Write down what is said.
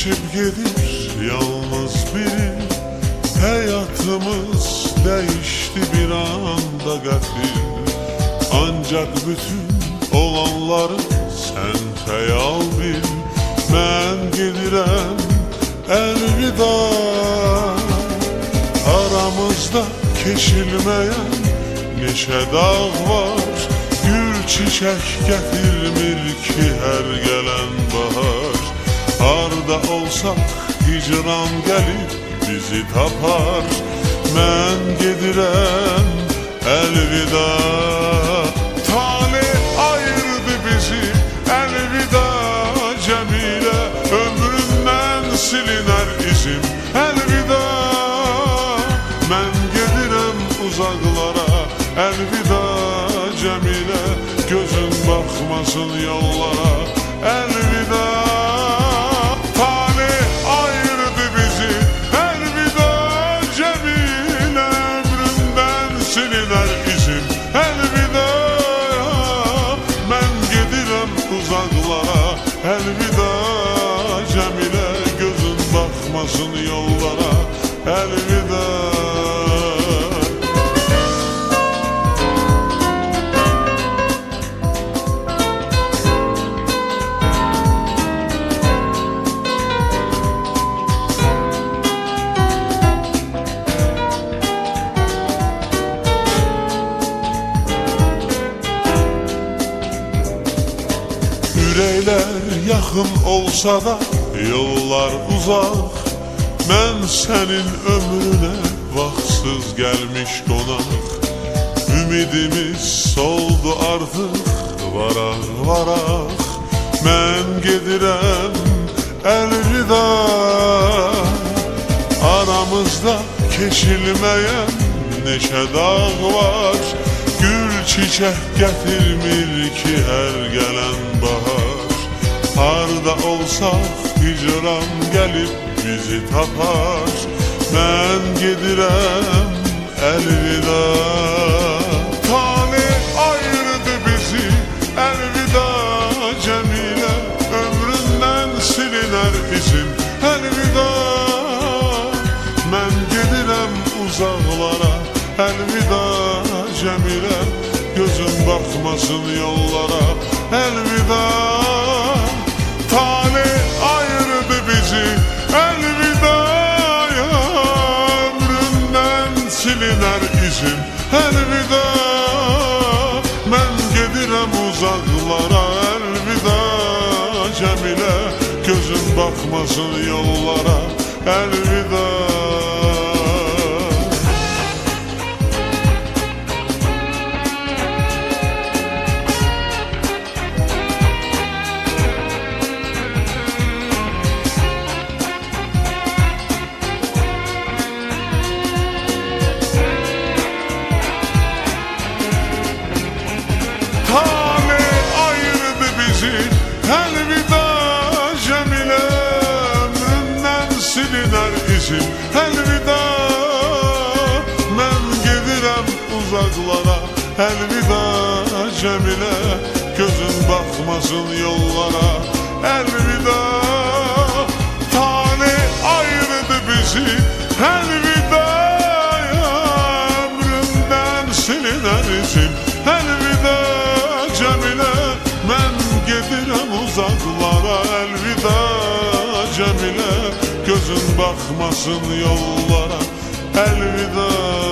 Keçip gedir yalnız biri, hayatımız değişti bir anda gafil. Ancak bütün olanları sen hayal bil. Ben gedirem elvida, aramızda keşilmeyen neşe dağ var. Gül çiçek getirmir ki her gelen bahar. Harda olsak hicran gelip bizi tapar. Ben gedirem elvida, talih ayırdı bizi elvida Cemile. Ömrümden siliner izim elvida. Ben gedirem uzaklara elvida Cemile. Gözün bakmasın yollara elvida. Talih ayırdı bizi elvida Cemile. Ömrümden siliner izim elvida. Ben gedirem uzaklara elvida Cemile. Gözün bakmasın yollara elvida. Yürekler yakın olsa da yollar uzak. Ben senin ömrüne vaksız gelmiş konak. Ümidimiz soldu artık varak varak. Ben gedirem elvida, aramızda keşilmeyen neşe dağ var. Gül çiçek getirmir ki her gelen bahar. Harda olsak hicran gelip bizi tapar. Ben gedirem elvida, talih ayırdı bizi elvida Cemile. Ömründen siliner izin elvida. Ben gedirem uzaklara elvida Cemile. Gözün bakmasın yollara elvida. Talih ayırdı bizi elvida. Ömrümden siliner izin elvida. Ben gedirem uzaklara elvida Cemile. Gözün bakmasın yollara elvida. Elvida Cemile. Ömrümden siliner izin elvida. Ben gedirem uzaklara elvida Cemile. Gözün bakmasın yollara elvida. Talih ayırdı bizi elvida. Ömrümden siliner izin elvida Cemile. Ben gedirem uzaklara elvida Cemile. Gözün bakmasın yollara elvida.